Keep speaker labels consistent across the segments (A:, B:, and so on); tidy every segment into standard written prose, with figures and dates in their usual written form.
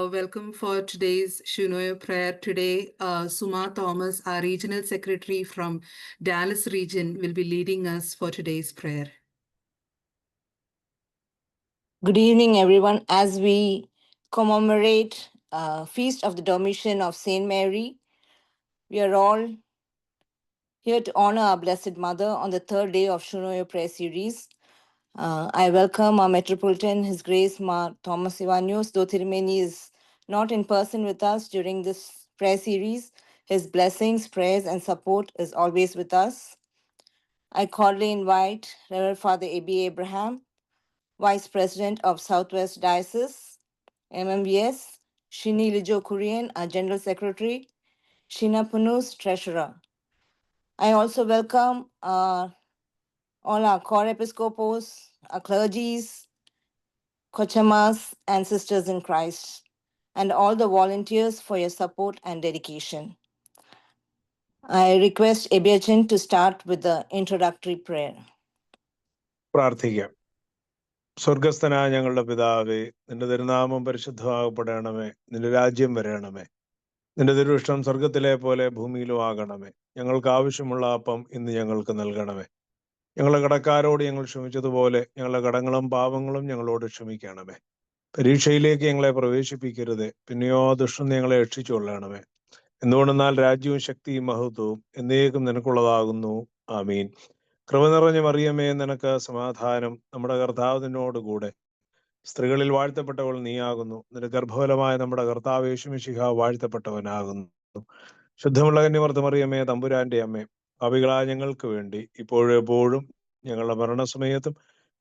A: welcome for today's Shunoyo prayer. Today, Suma Thomas, our regional secretary from Dallas region, will be leading us for today's prayer.
B: Good evening, everyone. As we commemorate Feast of the Dormition of Saint Mary, we are all here to honor our Blessed Mother on the third day of Shunoyo prayer series. I welcome our Metropolitan, His Grace, Ma Thomas Ivanios, though Tirumeni is not in person with us during this prayer series. His blessings, prayers, and support is always with us. I cordially invite Reverend Father A.B. Abraham, Vice President of Southwest Diocese, MMBS, Shini Lijo Kurian, our General Secretary, Shina Punus, Treasurer. I also welcome all our core episcopos, our clergies, Kochamas, and sisters in Christ, and all the volunteers for your support and dedication. I request Ebiachin to start with the introductory prayer.
C: പ്രാർത്ഥിക്കാം. സ്വർഗസ്ഥനായ ഞങ്ങളുടെ പിതാവേ, നിന്റെ തിരുനാമം പരിശുദ്ധമാകപ്പെടണമേ, നിന്റെ രാജ്യം വരണമേ, നിന്റെ തിരുവിഷ്ടം സ്വർഗത്തിലെ പോലെ ഭൂമിയിലും ആകണമേ. ഞങ്ങൾക്ക് ആവശ്യമുള്ള അപ്പം ഇന്ന് ഞങ്ങൾക്ക് നൽകണമേ. ഞങ്ങളുടെ കടക്കാരോട് ഞങ്ങൾ ക്ഷമിച്ചതുപോലെ ഞങ്ങളുടെ കടങ്ങളും പാപങ്ങളും ഞങ്ങളോട് ക്ഷമിക്കണമേ. പരീക്ഷയിലേക്ക് ഞങ്ങളെ പ്രവേശിപ്പിക്കരുത്, പിന്നെയോ ദുഷ്ടൻ ഞങ്ങളെ രക്ഷിച്ചുകൊള്ളണമേ. എന്തുകൊണ്ടെന്നാൽ രാജ്യവും ശക്തിയും മഹത്വവും എന്നേക്കും നിനക്കുള്ളതാകുന്നു. ആമീൻ. കൃപ നിറഞ്ഞ മറിയമേ, നിനക്ക് സമാധാനം. നമ്മുടെ കർത്താവ് നിന്നോടുകൂടെ. സ്ത്രീകളിൽ വാഴ്ത്തപ്പെട്ടവൾ നീയാകുന്നു. നിന്റെ ഗർഭഫലമായ നമ്മുടെ കർത്താവ് യേശുമിശിഹ വാഴ്ത്തപ്പെട്ടവനാകുന്നു. ശുദ്ധമുള്ള കന്യമർത്ത മറിയമേ, തമ്പുരാന്റെ അമ്മേ, പാപികളായ ഞങ്ങൾക്ക് വേണ്ടി ഇപ്പോഴും എപ്പോഴും ഞങ്ങളുടെ മരണസമയത്തും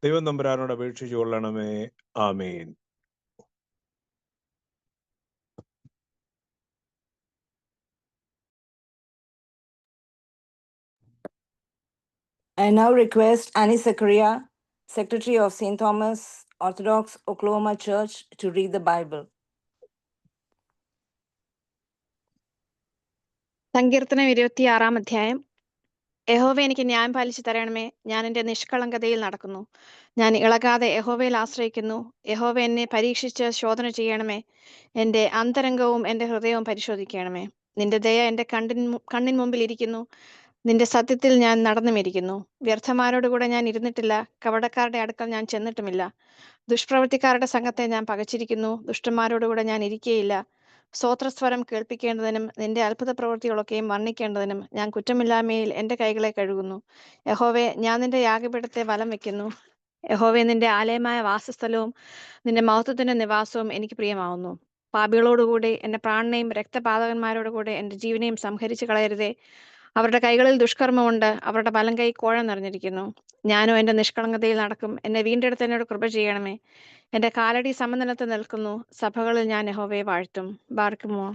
C: ദൈവം തമ്പുരാനോട് അപേക്ഷിച്ചു കൊള്ളണമേ. ആമീൻ.
B: I now request Annie Zakaria, Secretary of St. Thomas Orthodox Oklahoma Church, to read the Bible.
D: സങ്കീർത്തനം 26 അധ്യായം. യഹോവേ, എനിക്ക് ന്യായം പാലിച്ചു തരണമേ. ഞാൻ എൻ്റെ നിഷ്കളങ്കതയിൽ നടക്കുന്നു. ഞാൻ ഇളകാതെ യഹോവയിൽ ആശ്രയിക്കുന്നു. യഹോവ എന്നെ പരീക്ഷിച്ച് ശോധന ചെയ്യണമേ. എൻ്റെ അന്തരംഗവും എൻ്റെ ഹൃദയവും പരിശോധിക്കണമേ. നിന്റെ ദയ എൻ്റെ കണ്ണിൻ മുമ്പിൽ ഇരിക്കുന്നു. നിന്റെ സത്യത്തിൽ ഞാൻ നടന്നുമിരിക്കുന്നു. വ്യർത്ഥമാരോടുകൂടെ ഞാൻ ഇരുന്നിട്ടില്ല, കപടക്കാരുടെ അടുക്കൽ ഞാൻ ചെന്നിട്ടുമില്ല. ദുഷ്പ്രവൃത്തിക്കാരുടെ സംഘത്തെ ഞാൻ പകച്ചിരിക്കുന്നു. ദുഷ്ടന്മാരോടുകൂടെ ഞാൻ ഇരിക്കുകയില്ല. സ്തോത്രസ്വരം കേൾപ്പിക്കേണ്ടതിനും നിന്റെ അത്ഭുത പ്രവൃത്തികളൊക്കെയും വർണ്ണിക്കേണ്ടതിനും ഞാൻ കുറ്റമില്ലായ്മയിൽ എൻ്റെ കൈകളെ കഴുകുന്നു. യഹോവേ, ഞാൻ നിന്റെ യാഗപീഠത്തെ വലം വെക്കുന്നു. യഹോവേ, നിന്റെ ആലയമായ വാസസ്ഥലവും നിന്റെ മഹത്വത്തിന്റെ നിവാസവും എനിക്ക് പ്രിയമാവുന്നു. പാപികളോടുകൂടി എൻ്റെ പ്രാണനെയും രക്തപാതകന്മാരോടുകൂടെ എൻ്റെ ജീവനെയും സംഹരിച്ചു കളയരുതേ. അവരുടെ കൈകളിൽ ദുഷ്കർമ്മമുണ്ട്, അവരുടെ വലം കൈ കോഴ നിറഞ്ഞിരിക്കുന്നു. ഞാനോ എൻ്റെ നിഷ്കളങ്കതയിൽ നടക്കും. എന്നെ വീണ്ടെടുത്ത് എന്നോട് കൃപ ചെയ്യണമേ. എൻ്റെ കാലടി സമനിലത്ത് നിൽക്കുന്നു. സഭകളിൽ ഞാൻ യഹോവയെ വാഴ്ത്തും. ബാർക്കുമോ.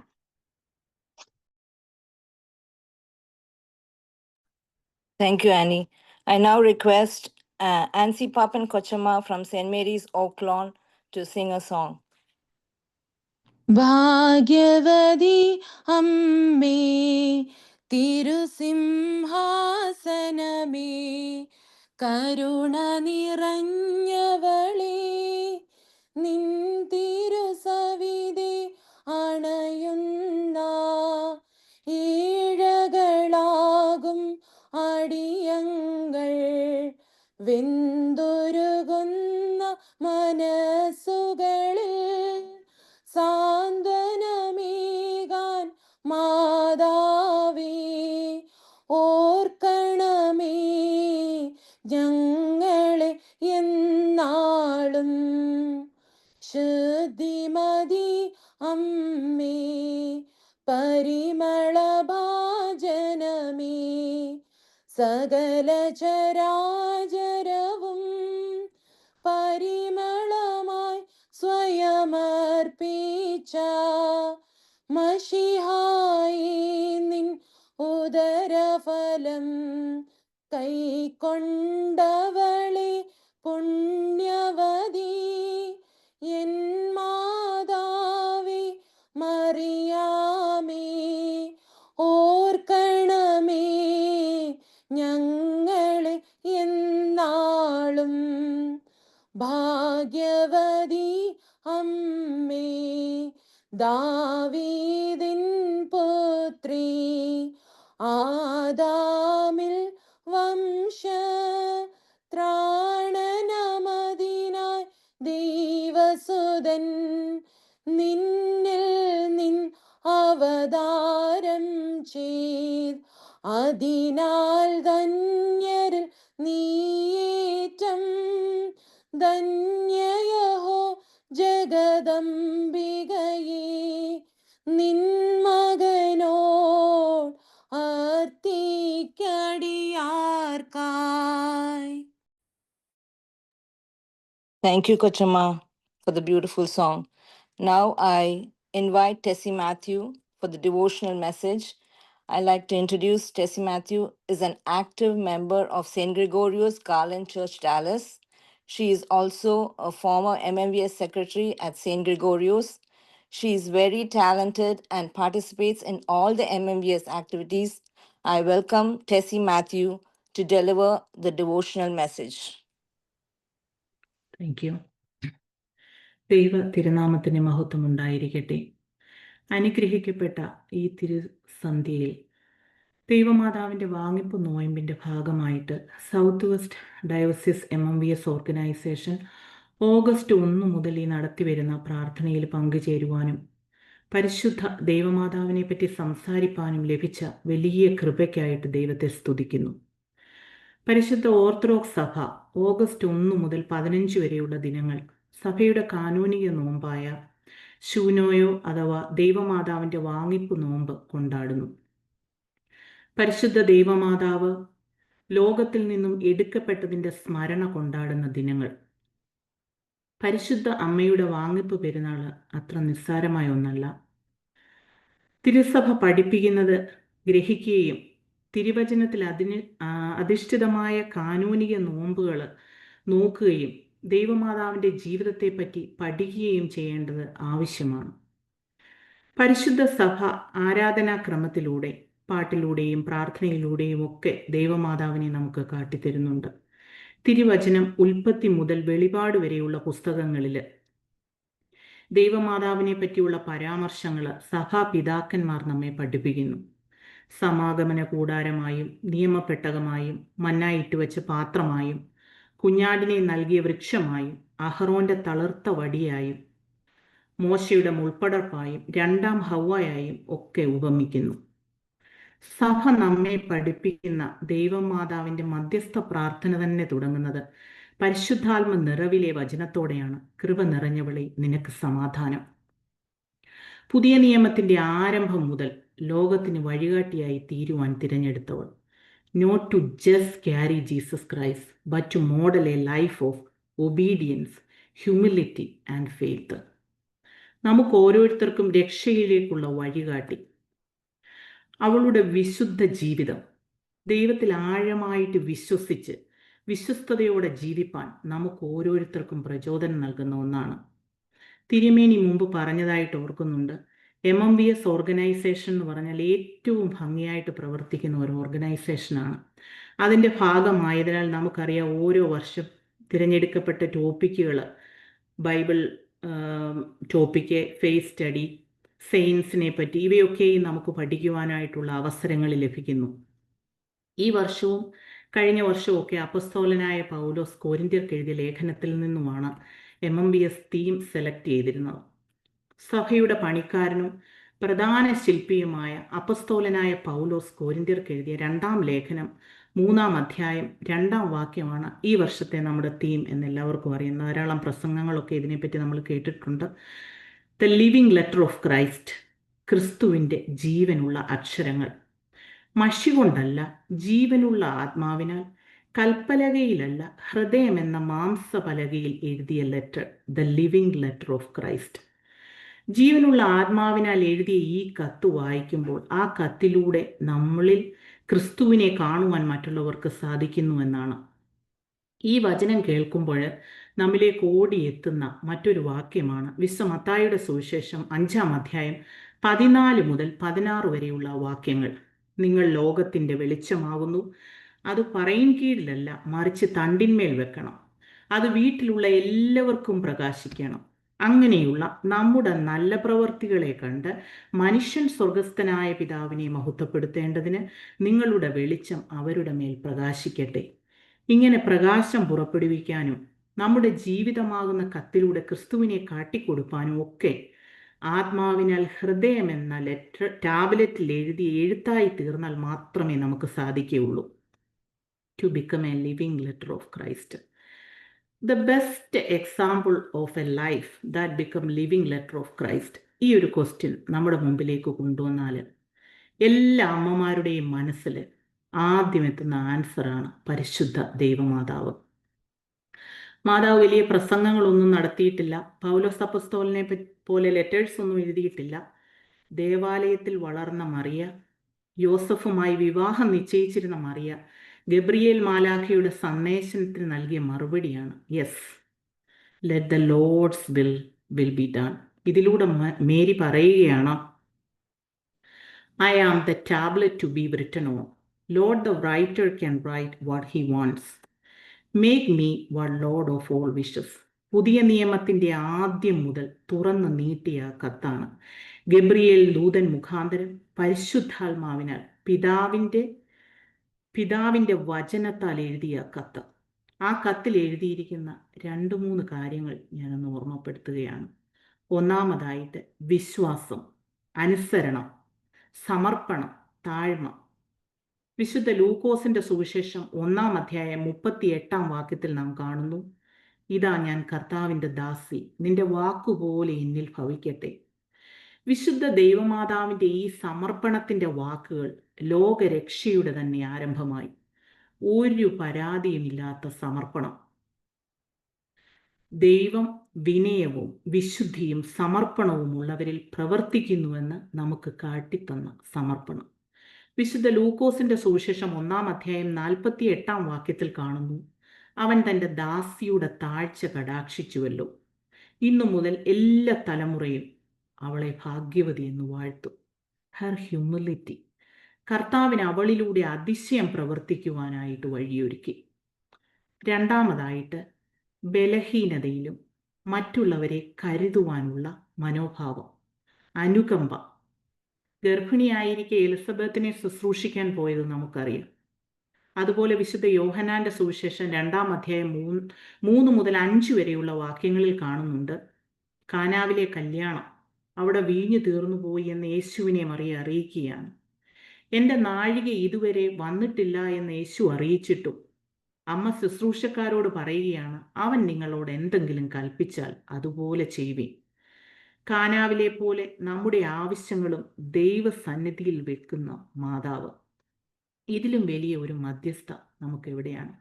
B: Thank you, Annie. I now request Ansi Papan Kochama from St. Mary's Oaklawn to sing a song.
E: ഭാഗ്യവതി അമ്മേ, തിരുസിംഹാസനമേ, കരുണ നിറഞ്ഞവളേ, നിൻ തിരുസവിധി അണയുന്ന ഈഴകളാകും അടിയങ്ങൾ, വെന്തുരുകുന്ന മനസ്സുകളിൽ സാന്ത്വനമേകാൻ മാതാവേ, ഓർക്കണമേ ഞങ്ങളെ എന്നാളും. ശുദ്ധിമതി അമ്മേ, പരിമളഭാജനമേ, സകല ചരാചരവും പരിമളമായി സ്വയമർപ്പിച്ച മശിഹായി നിൻ ഉദരഫലം കൈക്കൊണ്ടവളെ പുണ്യവതി, എൻ മാതാവേ മറിയാമേ, ഓർക്കണമേ ഞങ്ങളെ എന്നാളും. ഭാഗ്യവതി അമ്മേ, ദാവീദിൻ പുത്രി ആദാമിൽ ത്രാണനമതിനായി ദൈവസുതൻ നിന്നിൽ നിൻ അവതാരം ചെയ്ത് അതിനാൽ ധന്യരിൽ നീയേറ്റം ധന്യയഹോ ജഗദംബികയെ നിൻ മകനോട് ആർത്തിക്കടിയാർക്കായി.
B: Thank you, Kochama, for the beautiful song. Now I invite Tessie Matthew for the devotional message. I'd like to introduce Tessie Matthew is an active member of St. Gregorios Garland Church, Dallas. She is also a former MMVS secretary at St. Gregorios. She is very talented and participates in all the MMVS activities. I welcome Tessie Matthew to deliver the devotional message.
F: Thank you. ദൈവ തിരുനാമത്തിന് മഹത്വം ഉണ്ടായിരിക്കട്ടെ. അനുഗ്രഹിക്കപ്പെട്ട ഈ തിരുസന്ധ്യയിൽ ദൈവമാതാവിൻ്റെ വാങ്ങിപ്പ് നോയമ്പിൻ്റെ ഭാഗമായിട്ട് south west diocese MMVS organisation August 1 മുതൽ ഈ നടത്തിവരുന്ന പ്രാർത്ഥനയിൽ പങ്കുചേരുവാനും പരിശുദ്ധ ദൈവമാതാവിനെ പറ്റി സംസാരിപ്പാനും ലഭിച്ച വലിയ കൃപയ്ക്കായിട്ട് ദൈവത്തെ സ്തുതിക്കുന്നു. പരിശുദ്ധ ഓർത്തഡോക്സ് സഭ ഓഗസ്റ്റ് 1 മുതൽ 15 വരെയുള്ള ദിനങ്ങൾ സഭയുടെ കാനൂനിക നോമ്പായ ശൂനോയോ അഥവാ ദൈവമാതാവിൻ്റെ വാങ്ങിപ്പ് നോമ്പ് കൊണ്ടാടുന്നു. പരിശുദ്ധ ദൈവമാതാവ് ലോകത്തിൽ നിന്നും എടുക്കപ്പെട്ടതിൻ്റെ സ്മരണ കൊണ്ടാടുന്ന ദിനങ്ങൾ. പരിശുദ്ധ അമ്മയുടെ വാങ്ങിപ്പ് പെരുന്നാൾ അത്ര നിസ്സാരമായ ഒന്നല്ല. തിരുസഭ പഠിപ്പിക്കുന്നത് ഗ്രഹിക്കുകയും തിരുവചനത്തിൽ അധിഷ്ഠിതമായ കാനൂനിക നോമ്പുകൾ നോക്കുകയും ദൈവമാതാവിൻ്റെ ജീവിതത്തെപ്പറ്റി പഠിക്കുകയും ചെയ്യേണ്ടത് ആവശ്യമാണ്. പരിശുദ്ധ സഭ ആരാധനാക്രമത്തിലൂടെ പാട്ടിലൂടെയും പ്രാർത്ഥനയിലൂടെയും ഒക്കെ ദൈവമാതാവിനെ നമുക്ക് കാട്ടിത്തരുന്നുണ്ട്. തിരുവചനം ഉൽപ്പത്തി മുതൽ വെളിപാട് വരെയുള്ള പുസ്തകങ്ങളിൽ ദൈവമാതാവിനെ പറ്റിയുള്ള പരാമർശങ്ങൾ സഭാപിതാക്കന്മാർ നമ്മെ പഠിപ്പിക്കുന്നു. സമാഗമന കൂടാരമായും നിയമപ്പെട്ടകമായും മന്നായിട്ട് വെച്ച പാത്രമായും കുഞ്ഞാടിനെ നൽകിയ വൃക്ഷമായും അഹറോന്റെ തളിർത്ത വടിയായും മോശയുടെ മുൾപ്പടർപ്പായും രണ്ടാം ഹവ്വയായും ഒക്കെ ഉപമിക്കുന്നു. സഭ നമ്മെ പഠിപ്പിക്കുന്ന ദൈവമാതാവിൻ്റെ മധ്യസ്ഥ പ്രാർത്ഥന തന്നെ തുടങ്ങുന്നത് പരിശുദ്ധാത്മ നിറവിലെ വചനത്തോടെയാണ്. കൃപ നിറഞ്ഞവളെ നിനക്ക് സമാധാനം. പുതിയ നിയമത്തിൻ്റെ ആരംഭം മുതൽ ലോകത്തിന് വഴികാട്ടിയായി തീരുവാൻ തിരഞ്ഞെടുത്തവൾ. Not to just carry Jesus Christ but to model a life of obedience, humility and faith. നമുക്ക് ഓരോരുത്തർക്കും രക്ഷയിലേക്കുള്ള വഴികാട്ടി. അവളുടെ വിശുദ്ധ ജീവിതം ദൈവത്തിൽ ആഴമായിട്ട് വിശ്വസിച്ച് വിശ്വസ്തയോടെ ജീവിപ്പാൻ നമുക്ക് ഓരോരുത്തർക്കും പ്രചോദനം നൽകുന്ന ഒന്നാണ്. തിരുമേനി മുമ്പ് പറഞ്ഞതായിട്ട് ഓർക്കുന്നുണ്ട്, MMVS ഓർഗനൈസേഷൻ എന്ന് പറഞ്ഞാൽ ഏറ്റവും ഭംഗിയായിട്ട് പ്രവർത്തിക്കുന്ന ഒരു ഓർഗനൈസേഷനാണ്. അതിൻ്റെ ഭാഗമായതിനാൽ നമുക്കറിയാം ഓരോ വർഷം തിരഞ്ഞെടുക്കപ്പെട്ട ടോപ്പിക്കുകൾ, ബൈബിൾ ടോപ്പിക്ക്, ഫെയ്ത്ത് സ്റ്റഡി, സെയിൻസിനെ പറ്റി ഇവയൊക്കെയും നമുക്ക് പഠിക്കുവാനായിട്ടുള്ള അവസരങ്ങൾ ലഭിക്കുന്നു. ഈ വർഷവും കഴിഞ്ഞ വർഷമൊക്കെ അപ്പസ്തോലനായ പൗലോസ് കൊരിന്ത്യർക്ക് എഴുതിയ ലേഖനത്തിൽ നിന്നുമാണ് MMVS തീം സെലക്ട് ചെയ്തിരുന്നത്. സഭയുടെ പണിക്കാരനും പ്രധാന ശില്പിയുമായ അപ്പസ്തോലനായ പൗലോസ് കൊരിന്ത്യർക്ക് എഴുതിയ 2-ാം ലേഖനം 3-ാം അധ്യായം 2-ാം വാക്യമാണ് ഈ വർഷത്തെ നമ്മുടെ തീം എന്നെല്ലാവർക്കും അറിയാം. ധാരാളം പ്രസംഗങ്ങളൊക്കെ ഇതിനെപ്പറ്റി നമ്മൾ കേട്ടിട്ടുണ്ട്. The living letter of Christ, ക്രിസ്തുവിൻ്റെ ജീവനുള്ള അക്ഷരങ്ങൾ. മഷി കൊണ്ടല്ല, ജീവനുള്ള ആത്മാവിനാൽ, കൽപ്പലകയിലല്ല, ഹൃദയമെന്ന മാംസപലകയിൽ എഴുതിയ letter, the living letter of Christ. ജീവനുള്ള ആത്മാവിനാൽ എഴുതിയ ഈ കത്ത് വായിക്കുമ്പോൾ ആ കത്തിലൂടെ നമ്മളിൽ ക്രിസ്തുവിനെ കാണുവാൻ മറ്റുള്ളവർക്ക് സാധിക്കുന്നുവെന്നാണ്. ഈ വചനം കേൾക്കുമ്പോൾ നമ്മിലേക്ക് ഓടിയെത്തുന്ന മറ്റൊരു വാക്യമാണ് വിശുദ്ധ മത്തായിയുടെ സുവിശേഷം 5-ാം അധ്യായം 14 മുതൽ 16 വരെയുള്ള വാക്യങ്ങൾ. നിങ്ങൾ ലോകത്തിൻ്റെ വെളിച്ചമാകുന്നു. അത് പറയിൻ കീഴിലല്ല, മറിച്ച് തണ്ടിന്മേൽ വെക്കണം. അത് വീട്ടിലുള്ള എല്ലാവർക്കും പ്രകാശിക്കണം. അങ്ങനെയുള്ള നമ്മുടെ നല്ല പ്രവൃത്തികളെ കണ്ട് മനുഷ്യൻ സ്വർഗസ്ഥനായ പിതാവിനെ മഹത്വപ്പെടുത്തേണ്ടതിന് നിങ്ങളുടെ വെളിച്ചം അവരുടെ മേൽ പ്രകാശിക്കട്ടെ. ഇങ്ങനെ പ്രകാശം പുറപ്പെടുവിക്കാനും നമ്മുടെ ജീവിതമാകുന്ന കത്തിലൂടെ ക്രിസ്തുവിനെ കാട്ടിക്കൊടുക്കാനും ഒക്കെ ആത്മാവിനാൽ ഹൃദയം എന്ന ടാബ്ലറ്റിൽ എഴുതി എഴുത്തായി തീർന്നാൽ മാത്രമേ നമുക്ക് സാധിക്കുകയുള്ളൂ. To become a living letter of Christ. The best example of a life that become living letter of Christ. ഈ ഒരു ക്വസ്റ്റ്യൻ നമ്മുടെ മുമ്പിലേക്ക് കൊണ്ടുവന്നാൽ എല്ലാ അമ്മമാരുടെയും മനസ്സിൽ ആദ്യം എത്തുന്ന ആൻസറാണ് പരിശുദ്ധ ദൈവമാതാവ്. മാതാവ് വലിയ പ്രസംഗങ്ങളൊന്നും നടത്തിയിട്ടില്ല. പൗലോസ് അപ്പോസ്തലനെ പോലെ ലെറ്റേഴ്സ് ഒന്നും എഴുതിയിട്ടില്ല. ദേവാലയത്തിൽ വളർന്ന മറിയ, യോസഫുമായി വിവാഹം നിശ്ചയിച്ചിരുന്ന മറിയ ഗബ്രിയേൽ മാലാഖയുടെ സന്ദേശത്തിന് നൽകിയ മറുപടിയാണ് yes, let the Lord's will be done. ഇതിലൂടെ മേരി പറയുകയാണ്, I am the tablet to be written on. Lord, the writer can write what he wants. Make me what Lord of all wishes. പുതിയ നിയമത്തിൻ്റെ ആദ്യം മുതൽ തുറന്നു നീട്ടിയ കത്താണ് Gabriel ദൂതൻ മുഖാന്തരം പരിശുദ്ധാത്മാവിനാൽ പിതാവിൻ്റെ വചനത്താൽ എഴുതിയ കത്ത്. ആ കത്തിൽ എഴുതിയിരിക്കുന്ന 2-3 കാര്യങ്ങൾ ഞാനൊന്ന് ഓർമ്മപ്പെടുത്തുകയാണ്. ഒന്നാമതായിട്ട് വിശ്വാസം, അനുസരണം, സമർപ്പണം, താഴ്മ. വിശുദ്ധ ലൂക്കോസിന്റെ സുവിശേഷം 1-ാം അധ്യായം 38-ാം വാക്യത്തിൽ നാം കാണുന്നു, ഇതാ ഞാൻ കർത്താവിൻ്റെ ദാസി, നിന്റെ വാക്കുപോലെ എന്നിൽ ഭവിക്കട്ടെ. വിശുദ്ധ ദൈവമാതാവിൻ്റെ ഈ സമർപ്പണത്തിൻ്റെ വാക്കുകൾ ലോകരക്ഷയുടെ തന്നെ ആരംഭമായി. ഒരു പരാതിയുമില്ലാത്ത സമർപ്പണം. ദൈവം വിനയവും വിശുദ്ധിയും സമർപ്പണവും ഉള്ളവരിൽ പ്രവർത്തിക്കുന്നുവെന്ന് നമുക്ക് കാട്ടിത്തന്ന സമർപ്പണം. വിശുദ്ധ ലൂക്കോസിന്റെ സുവിശേഷം 1-ാം അധ്യായം 48-ാം വാക്യത്തിൽ കാണുന്നു, അവൻ തൻ്റെ ദാസിയുടെ താഴ്ച കടാക്ഷിച്ചുവല്ലോ. ഇന്നു മുതൽ എല്ലാ തലമുറയും അവളെ ഭാഗ്യവതി എന്ന് വാഴ്ത്തും. ഹർ ഹ്യൂമിലിറ്റി. കർത്താവിന് അവളിലൂടെ അതിശയം പ്രവർത്തിക്കുവാനായിട്ട് വഴിയൊരുക്കി. രണ്ടാമതായിട്ട് ബലഹീനതയിലും മറ്റുള്ളവരെ കരുതുവാനുള്ള മനോഭാവം, അനുകമ്പ. ഗർഭിണിയായിരിക്കെ എലിസബത്തിനെ ശുശ്രൂഷിക്കാൻ പോയത് നമുക്കറിയാം. അതുപോലെ വിശുദ്ധ യോഹന്നാന്റെ സുവിശേഷം 2-ാം അധ്യായം 3 മുതൽ 5 വരെയുള്ള വാക്യങ്ങളിൽ കാണുന്നുണ്ട്, കാനാവിലെ കല്യാണം, അവിടെ വീഞ്ഞു തീർന്നു പോയി എന്ന് യേശുവിനെ മറിയ അറിയിക്കുകയാണ്. എൻ്റെ നാഴിക ഇതുവരെ വന്നിട്ടില്ല എന്ന് യേശു അറിയിച്ചിട്ടും അമ്മ ശുശ്രൂഷക്കാരോട് പറയുകയാണ്, അവൻ നിങ്ങളോട് എന്തെങ്കിലും കൽപ്പിച്ചാൽ അതുപോലെ ചെയ്യുവിൻ. കാനാവിലെ പോലെ നമ്മുടെ ആവശ്യങ്ങളും ദൈവസന്നിധിയിൽ വെക്കുന്ന മാതാവ്. ഇതിലും വലിയ ഒരു മധ്യസ്ഥ നമുക്ക് എവിടെയാണ്?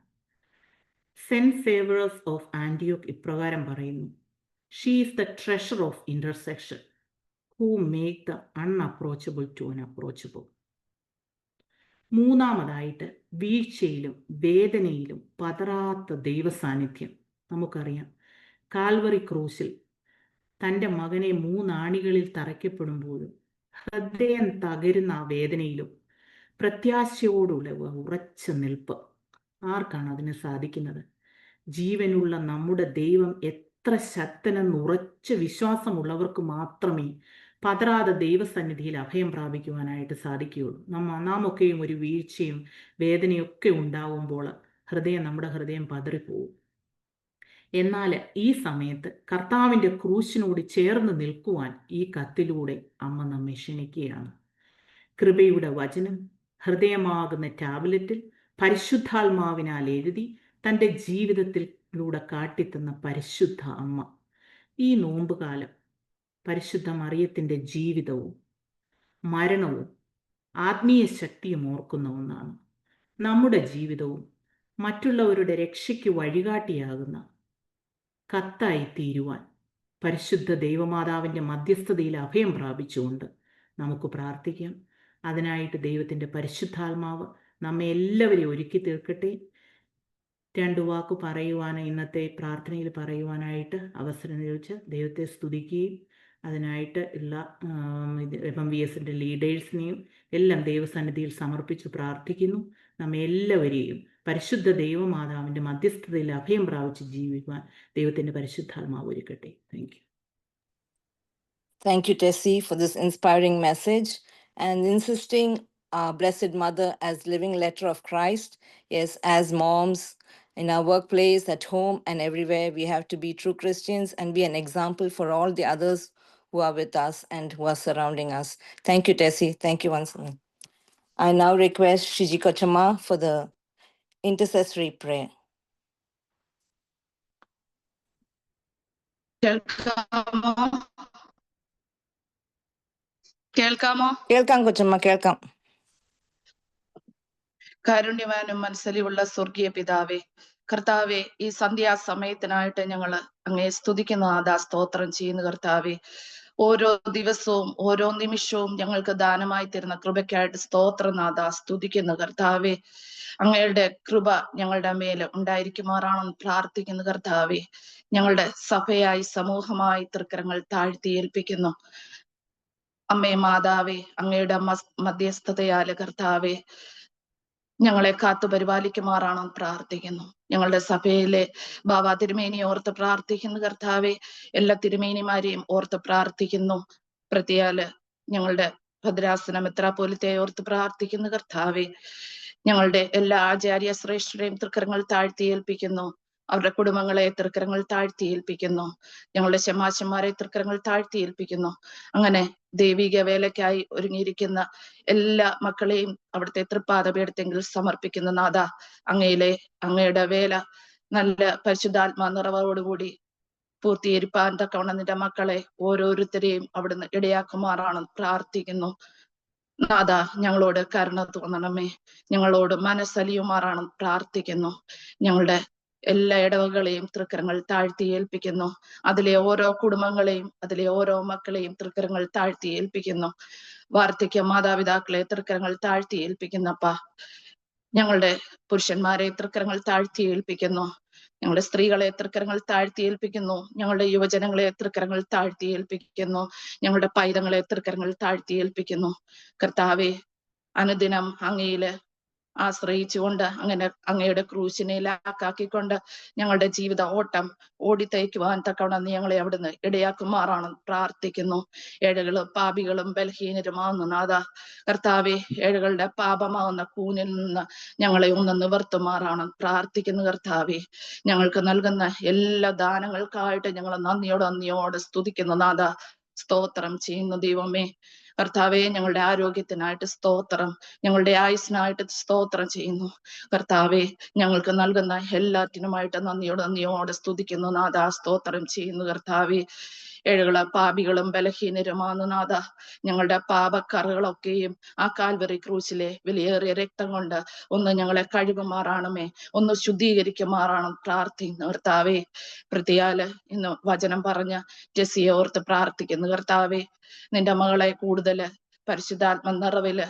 F: സെന്റ് സേവറസ് ഓഫ് ആന്റിയോക്ക് ഇപ്രകാരം പറയുന്നു, she is the treasure of intersection who make the unapproachable to unapproachable. മൂന്നാമതായിട്ട് വീഴ്ചയിലും വേദനയിലും പതറാത്ത ദൈവസാന്നിധ്യം. നമുക്കറിയാം, കാൽവറി ക്രൂശിൽ തൻ്റെ മകനെ 3 ആണികളിൽ തറയ്ക്കപ്പെടുമ്പോഴും ഹൃദയം തകരുന്ന ആ വേദനയിലും പ്രത്യാശയോടുള്ള ഉറച്ച നിൽപ്പ്. ആർക്കാണ് അതിന് സാധിക്കുന്നത്? ജീവനുള്ള നമ്മുടെ ദൈവം എത്ര ശക്തനെന്ന് ഉറച്ച വിശ്വാസമുള്ളവർക്ക് മാത്രമേ പതറാതെ ദൈവസന്നിധിയിൽ അഭയം പ്രാപിക്കുവാനായിട്ട് സാധിക്കുകയുള്ളൂ. നാം ഒക്കെയും ഒരു വീഴ്ചയും വേദനയൊക്കെ ഉണ്ടാവുമ്പോൾ നമ്മുടെ ഹൃദയം പതറിപ്പോവും. എന്നാൽ ഈ സമയത്ത് കർത്താവിൻ്റെ ക്രൂശിനോട് ചേർന്ന് നിൽക്കുവാൻ ഈ കത്തിലൂടെ അമ്മ നമ്മെ ക്ഷണിക്കുകയാണ്. കൃപയുടെ വചനം ഹൃദയമാകുന്ന ടാബ്ലറ്റിൽ പരിശുദ്ധാത്മാവിനാൽ എഴുതി തൻ്റെ ജീവിതത്തിലൂടെ കാട്ടിത്തന്ന പരിശുദ്ധ അമ്മ. ഈ നോമ്പുകാലം പരിശുദ്ധ മറിയത്തിൻ്റെ ജീവിതവും മരണവും ആത്മീയ ശക്തിയും ഓർക്കുന്ന ഒന്നാണ്. നമ്മുടെ ജീവിതവും മറ്റുള്ളവരുടെ രക്ഷയ്ക്ക് വഴികാട്ടിയാകുന്ന കത്തായി തീരുവാൻ പരിശുദ്ധ ദൈവമാതാവിൻ്റെ മധ്യസ്ഥതയിൽ അഭയം പ്രാപിച്ചുകൊണ്ട് നമുക്ക് പ്രാർത്ഥിക്കാം. അതിനായിട്ട് ദൈവത്തിൻ്റെ പരിശുദ്ധാത്മാവ് നമ്മെ എല്ലാവരെയും ഒരുക്കി തീർക്കട്ടെ. 2 വാക്ക് ഇന്നത്തെ പ്രാർത്ഥനയിൽ പറയുവാനായിട്ട് അവസരം ലഭിച്ച് ദൈവത്തെ സ്തുതിക്കുകയും അതിനായിട്ട് ഉള്ള FMVSൻ്റെ ലീഡേഴ്സിനെയും എല്ലാം ദൈവസന്നിധിയിൽ സമർപ്പിച്ച് പ്രാർത്ഥിക്കുന്നു. നമ്മെ എല്ലാവരെയും പരിശുദ്ധ ദൈവമാതാവിൻ്റെ മധ്യസ്ഥതയിൽ അഭയം പ്രാപിച്ച് ജീവിക്കുവാൻ ദൈവത്തിൻ്റെ പരിശുദ്ധാത്മാവ് ഒരുക്കട്ടെ. Thank you.
B: Thank you, Tessie, for this inspiring message and insisting our Blessed Mother as living letter of Christ. Yes, as moms in our workplace, at home, and everywhere, we have to be true Christians and be an example for all the others who are with us and who are surrounding us. Thank you, Tessie. Thank you once again. I now request Shiji Kochama for the intercessory prayer.
G: കേൾക്കാമോ? കേൾക്കാമോ?
B: കേൾക്കാം കൊച്ചമ്മ, കേൾക്കാം.
G: കാരുണ്യവാനും മനസ്സലിവുള്ള സ്വർഗീയ പിതാവേ, കർത്താവെ, ഈ സന്ധ്യാസമയത്തിനായിട്ട് ഞങ്ങൾ അങ്ങേ സ്തുതിക്കുന്ന നാഥാ, സ്തോത്രം ചെയ്യുന്ന കർത്താവെ. ഓരോ ദിവസവും ഓരോ നിമിഷവും ഞങ്ങൾക്ക് ദാനമായി തരുന്ന കൃപയ്ക്കായിട്ട് സ്തോത്രനാഥ, സ്തുതിക്കുന്ന കർത്താവെ. അങ്ങയുടെ കൃപ ഞങ്ങളുടെ മേൽ ഉണ്ടായിരിക്കുമാറാണെന്ന് പ്രാർത്ഥിക്കുന്ന കർത്താവെ. ഞങ്ങളുടെ സഭയായി സമൂഹമായി തൃക്കരങ്ങൾ താഴ്ത്തി ഏൽപ്പിക്കുന്നു. അമ്മേ മാതാവേ, അങ്ങയുടെ മധ്യസ്ഥതയാല് കർത്താവെ ഞങ്ങളെ കാത്തു പരിപാലിക്കുമാറാണെന്ന് പ്രാർത്ഥിക്കുന്നു. ഞങ്ങളുടെ സഭയിലെ ബാബ തിരുമേനിയെ ഓർത്ത് പ്രാർത്ഥിക്കുന്നു കർത്താവെ. എല്ലാ തിരുമേനിമാരെയും ഓർത്ത് പ്രാർത്ഥിക്കുന്നു. പ്രതിയാല് ഞങ്ങളുടെ ഭദ്രാസന മെത്രാപ്പോലിത്തെ ഓർത്ത് പ്രാർത്ഥിക്കുന്നു കർത്താവെ. ഞങ്ങളുടെ എല്ലാ ആചാര്യ ശ്രേഷ്ഠരെയും തൃക്കരങ്ങൾ താഴ്ത്തി ഏൽപ്പിക്കുന്നു. അവരുടെ കുടുംബങ്ങളെ തൃക്കരങ്ങൾ താഴ്ത്തി ഏൽപ്പിക്കുന്നു. ഞങ്ങളുടെ ശമാശന്മാരെ തൃക്കരങ്ങൾ താഴ്ത്തി ഏൽപ്പിക്കുന്നു. അങ്ങനെ ദൈവിക വേലയ്ക്കായി ഒരുങ്ങിയിരിക്കുന്ന എല്ലാ മക്കളെയും അവിടുത്തെ തൃപ്പാദപീഠത്തെങ്കിൽ സമർപ്പിക്കുന്ന നാഥ, അങ്ങയുടെ വേല നല്ല പരിശുദ്ധാത്മാ നിറവോടുകൂടി പൂർത്തീകരിപ്പാൻ തക്കവണ്ണം നിന്റെ മക്കളെ ഓരോരുത്തരെയും അവിടുന്ന് ഇടയാക്കുമാറാണ് പ്രാർത്ഥിക്കുന്നു. നാഥ, ഞങ്ങളോട് കരുണ തോന്നണമേ, ഞങ്ങളോട് മനസ്സലിയുമാറാണ് പ്രാർത്ഥിക്കുന്നു. ഞങ്ങളുടെ എല്ലാ ഇടവകളെയും തൃക്കരങ്ങൾ താഴ്ത്തി ഏൽപ്പിക്കുന്നു. അതിലെ ഓരോ കുടുംബങ്ങളെയും അതിലെ ഓരോ മക്കളെയും തൃക്കരങ്ങൾ താഴ്ത്തി ഏൽപ്പിക്കുന്നു. വാർദ്ധക്യ മാതാപിതാക്കളെ തൃക്കരങ്ങൾ താഴ്ത്തി ഏൽപ്പിക്കുന്നപ്പ. ഞങ്ങളുടെ പുരുഷന്മാരെ തൃക്കരങ്ങൾ താഴ്ത്തി ഏൽപ്പിക്കുന്നു. ഞങ്ങളുടെ സ്ത്രീകളെ തൃക്കരങ്ങൾ താഴ്ത്തി ഏൽപ്പിക്കുന്നു. ഞങ്ങളുടെ യുവജനങ്ങളെ തൃക്കരങ്ങൾ താഴ്ത്തി ഏൽപ്പിക്കുന്നു. ഞങ്ങളുടെ പൈതങ്ങളെ തൃക്കരങ്ങൾ താഴ്ത്തി ഏൽപ്പിക്കുന്നു. കർത്താവെ, അനുദിനം അങ്ങയില് ആശ്രയിച്ചുകൊണ്ട് അങ്ങനെ അങ്ങയുടെ ക്രൂശിനെ ലാക്കാക്കിക്കൊണ്ട് ഞങ്ങളുടെ ജീവിത ഓട്ടം ഓടിത്തയ്ക്കുവാൻ തക്കവണ്ണം ഞങ്ങളെ അവിടുന്ന് ഇടയാക്കുമാറാണ് പ്രാർത്ഥിക്കുന്നു. ഏഴകളും പാപികളും ബലഹീനരുമാവുന്ന നാഥ കർത്താവെ, ഏഴകളുടെ പാപമാവുന്ന കൂനിൽ നിന്ന് ഞങ്ങളെ ഒന്ന് നിവർത്തുമാറാണ് പ്രാർത്ഥിക്കുന്നു കർത്താവെ. ഞങ്ങൾക്ക് നൽകുന്ന എല്ലാ ദാനങ്ങൾക്കായിട്ട് ഞങ്ങൾ നന്ദിയോട് സ്തുതിക്കുന്നു നാഥ, സ്തോത്രം ചെയ്യുന്നു ദൈവമേ. കർത്താവെ, ഞങ്ങളുടെ ആരോഗ്യത്തിനായിട്ട് സ്തോത്രം, ഞങ്ങളുടെ ആയുസ്സിനായിട്ട് സ്തോത്രം ചെയ്യുന്നു കർത്താവെ. ഞങ്ങൾക്ക് നൽകുന്ന എല്ലാറ്റിനുമായിട്ട് നന്ദിയോട് സ്തുതിക്കുന്നു നാഥ, സ്തോത്രം ചെയ്യുന്നു കർത്താവെ. ഏഴുകളും പാപികളും ബലഹീനരുമാകുന്ന നാഥ, ഞങ്ങളുടെ പാപക്കറകളൊക്കെയും ആ കാൽവറി ക്രൂശിലെ വിലയേറിയ രക്തം കൊണ്ട് ഒന്ന് ഞങ്ങളെ കഴുകുമാറാണമേ, ഒന്ന് ശുദ്ധീകരിക്കുമാറാണ് പ്രാർത്ഥിക്കുന്നു കർത്താവെ. പ്രതിയാല് ഇന്ന് വചനം പറഞ്ഞ ജെസിയെ ഓർത്ത് പ്രാർത്ഥിക്കുന്നു കർത്താവെ. നിന്റെ മകളെ കൂടുതല് പരിശുദ്ധാത്മ നിറവില്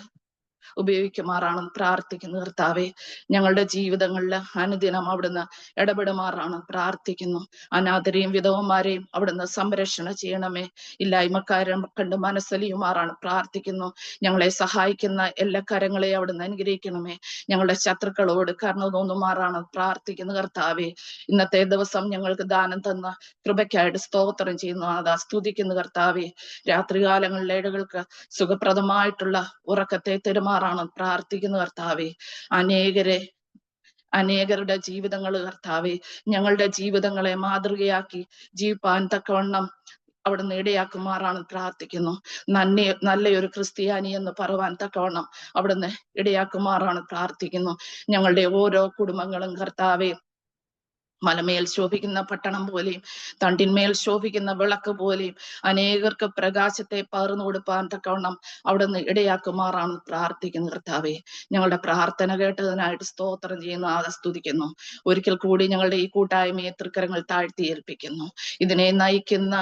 G: ഉപയോഗിക്കുമാറാണ് പ്രാർത്ഥിക്കുന്നു കർത്താവെ. ഞങ്ങളുടെ ജീവിതങ്ങളിൽ അനുദിനം അവിടുന്ന് ഇടപെടുമാറാണ് പ്രാർത്ഥിക്കുന്നു. അനാഥരെയും വിധവന്മാരെയും അവിടുന്ന് സംരക്ഷണ ചെയ്യണമേ. ഇല്ലായ്മക്കാരെ കണ്ട് മനസ്സലിയുമാറാണ് പ്രാർത്ഥിക്കുന്നു. ഞങ്ങളെ സഹായിക്കുന്ന എല്ലാ കരങ്ങളെയും അവിടുന്ന് അനുഗ്രഹിക്കണമേ. ഞങ്ങളുടെ ശത്രുക്കളോട് കരുണ തോന്നുമാറാണ് പ്രാർത്ഥിക്കുന്നു കർത്താവെ. ഇന്നത്തെ ദിവസം ഞങ്ങൾക്ക് ദാനം തന്ന കൃപയ്ക്കായിട്ട് സ്തോത്രം ചെയ്യുന്നു അതാ സ്തുതിക്കുന്നു കർത്താവെ. രാത്രികാലങ്ങളിലെ ഇടകൾക്ക് സുഖപ്രദമായിട്ടുള്ള ഉറക്കത്തെ തെരുമാറാണ് പ്രാർത്ഥിക്കുന്നു കർത്താവെ. അനേകരുടെ ജീവിതങ്ങൾ കർത്താവെ, ഞങ്ങളുടെ ജീവിതങ്ങളെ മാതൃകയാക്കി ജീവിപ്പാൻ തക്കവണ്ണം അവിടുന്ന് ഇടയാക്കുമാറാണ് പ്രാർത്ഥിക്കുന്നു. നല്ലൊരു ക്രിസ്ത്യാനി എന്ന് പറയുവാൻ തക്കവണ്ണം അവിടുന്ന് ഇടയാക്കുമാറാണ് പ്രാർത്ഥിക്കുന്നു. ഞങ്ങളുടെ ഓരോ കുടുംബങ്ങളും കർത്താവെ മലമേൽ ശോഭിക്കുന്ന പട്ടണം പോലെയും തണ്ടിന്മേൽ ശോഭിക്കുന്ന വിളക്ക് പോലെയും അനേകർക്ക് പ്രകാശത്തെ പകർന്നു കൊടുപ്പാൻ തക്കവണ്ണം അവിടുന്ന് ഇടയാക്കുമാറാണ് പ്രാർത്ഥിക്കുന്നു കർത്താവെ. ഞങ്ങളുടെ പ്രാർത്ഥന കേട്ടതിനായിട്ട് സ്തോത്രം ചെയ്യുന്നു, സ്തുതിക്കുന്നു. ഒരിക്കൽ കൂടി ഞങ്ങളുടെ ഈ കൂട്ടായ്മയെ തൃക്കരങ്ങൾ താഴ്ത്തി ഏൽപ്പിക്കുന്നു. ഇതിനെ നയിക്കുന്ന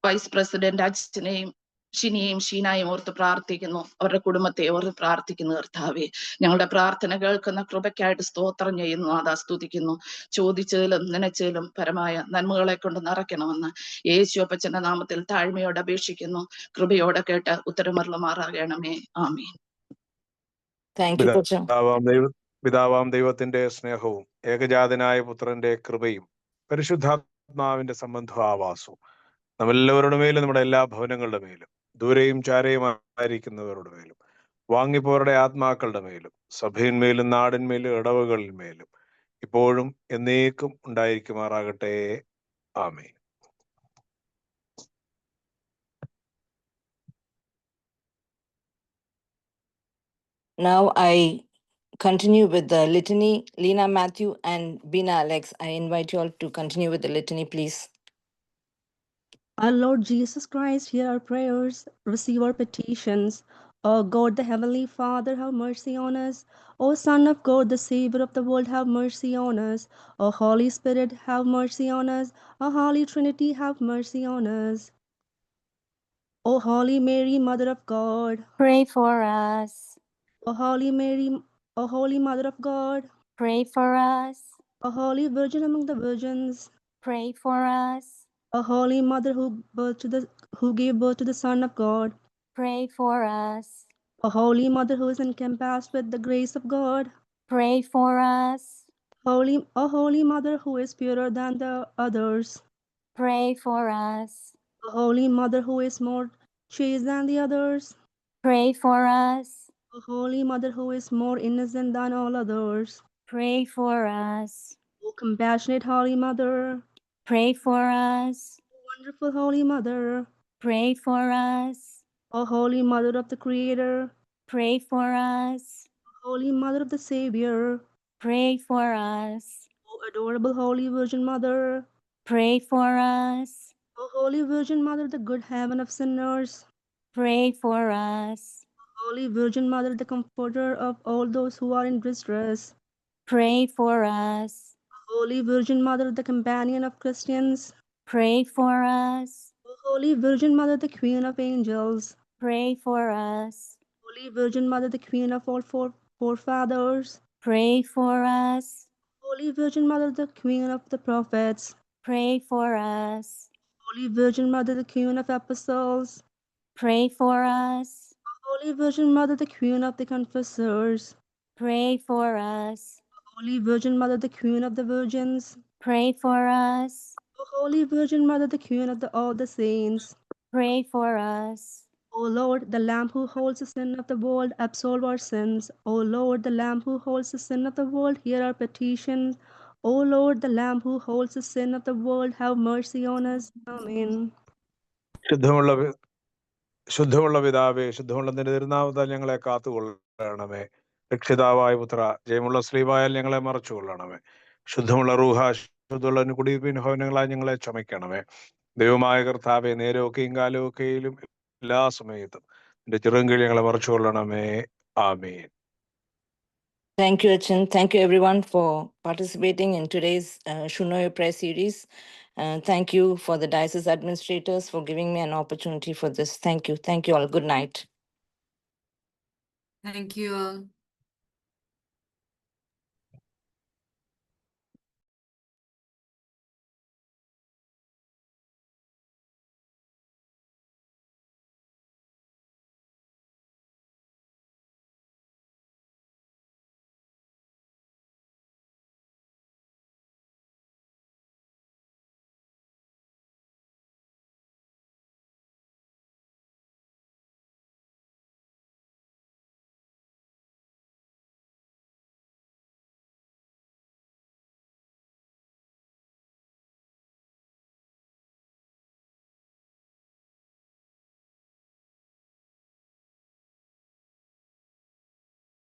G: വൈസ് പ്രസിഡന്റ് അച്ഛനെയും ഷിനിയെയും ഷീനായും ഓർത്ത് പ്രാർത്ഥിക്കുന്നു. അവരുടെ കുടുംബത്തെ ഓർത്ത് പ്രാർത്ഥിക്കുന്നു കർത്താവെ. ഞങ്ങളുടെ പ്രാർത്ഥന കേൾക്കുന്ന കൃപയ്ക്കായിട്ട് സ്തോത്രം ചെയ്യുന്നു, അതാ സ്തുതിക്കുന്നു. ചോദിച്ചതിലും നനച്ചതിലും പരമായ നന്മകളെ കൊണ്ട് നിറയ്ക്കണമെന്ന് യേശു അപ്പച്ചന്റെ നാമത്തിൽ താഴ്മയോടെ അപേക്ഷിക്കുന്നു. കൃപയോടെ കേട്ട് ഉത്തരമരുളുമാറാകണമേ. ആമീൻ.
C: പിതാവാം ദൈവത്തിന്റെ സ്നേഹവും ഏകജാതനായ പുത്രന്റെ കൃപയും പരിശുദ്ധാത്മാവിന്റെ സംബന്ധ ആവാസവും നമ്മെല്ലാവരുടെ മേലും നമ്മുടെ എല്ലാ ഭവനങ്ങളുടെ മേലും ദൂരെയും ചാരയുമായിരിക്കുന്നവരുടെ മേലും വാങ്ങിപ്പോരുടെ ആത്മാക്കളുടെ മേലും സഭയിന്മേലും നാടിന്മേലും ഇടവകളിൽ മേലും ഇപ്പോഴും എന്നേക്കും ഉണ്ടായിരിക്കുമാറാകട്ടെ. ആമേൻ.
B: Now I continue with the litany. Lena Matthew and Bina Alex, I invite you all to continue with the litany, please.
H: Our Lord Jesus Christ, hear our prayers, receive our petitions. O God, the Heavenly Father, have mercy on us. O Son of God, the Savior of the world, have mercy on us. O Holy Spirit, have mercy on us. O Holy Trinity, have mercy on us. O Holy Mary, Mother of God.
I: Pray for us.
H: O Holy Mary, O Holy Mother of God.
I: Pray for us.
H: O Holy Virgin among the virgins.
I: Pray for us.
H: O Holy Mother who gave birth to the Son of God.
I: Pray for us.
H: O Holy Mother who is encompassed with the grace of God.
I: Pray for us.
H: O Holy Mother who is purer than the others.
I: Pray for us.
H: O Holy Mother who is more chaste than the others.
I: Pray for us.
H: O Holy Mother who is more innocent than all others.
I: Pray for us.
H: O compassionate Holy Mother.
I: Pray for us.
H: O wonderful Holy Mother.
I: Pray for us.
H: O Holy Mother of the Creator.
I: Pray for us.
H: O Holy Mother of the Savior.
I: Pray for us.
H: O adorable Holy Virgin Mother.
I: Pray for us.
H: O Holy Virgin Mother, the good heaven of sinners.
I: Pray for us.
H: Holy Virgin Mother, the comforter of all those who are in distress.
I: Pray for us.
H: Holy Virgin Mother, the companion of Christians.
I: Pray for us.
H: O Holy Virgin Mother, the Queen of Angels.
I: Pray for us.
H: Holy Virgin Mother, the Queen of all forefathers.
I: Pray for us.
H: Holy Virgin Mother, the Queen of the prophets.
I: Pray for us.
H: Holy Virgin Mother, the Queen of apostles.
I: Pray for us.
H: Holy Virgin Mother, the Queen of the confessors.
I: Pray for us.
H: Holy Virgin Mother, the Queen of the virgins.
I: Pray for us.
H: O Holy Virgin Mother, the Queen of all the saints.
I: Pray for us.
H: O Lord, the Lamb who holds the sin of the world, absolve our sins. O Lord, the Lamb who holds the sin of the world, hear our petitions. O Lord, the Lamb who holds the sin of the world, have mercy on us. Amen.
C: ശുദ്ധമുള്ള പിതാവേ, ശുദ്ധമുള്ള നിന്റെ തിരുനാമത്താൽ ഞങ്ങളെ കാത്തുകൊള്ളണമേ. രക്ഷിതാവായ പുത്ര, ജയമുള്ള ശ്രീവായാൽ ഞങ്ങളെ മറച്ചുകൊള്ളണമേ. ശുദ്ധമുള്ള റൂഹ, ശുദ്ധമുള്ള കുടിപ്പിൻ ഭവനങ്ങളായി ഞങ്ങളെ ചമയ്ക്കണമേ. ദൈവമായ കർത്താവെ, നേരമൊക്കെയും കാലമൊക്കെയിലും എല്ലാ സമയത്തും നിന്റെ ചിറങ്കീഴിൽ ഞങ്ങളെ മറച്ചുകൊള്ളണമേ. ആമേൻ.
B: Thank you, Achin. Thank you, everyone, for participating in today's Shunoyo prayer series. Thank you for the diocese administrators for giving me an opportunity for this. Thank you. Thank you all. Good night.
A: Thank you all.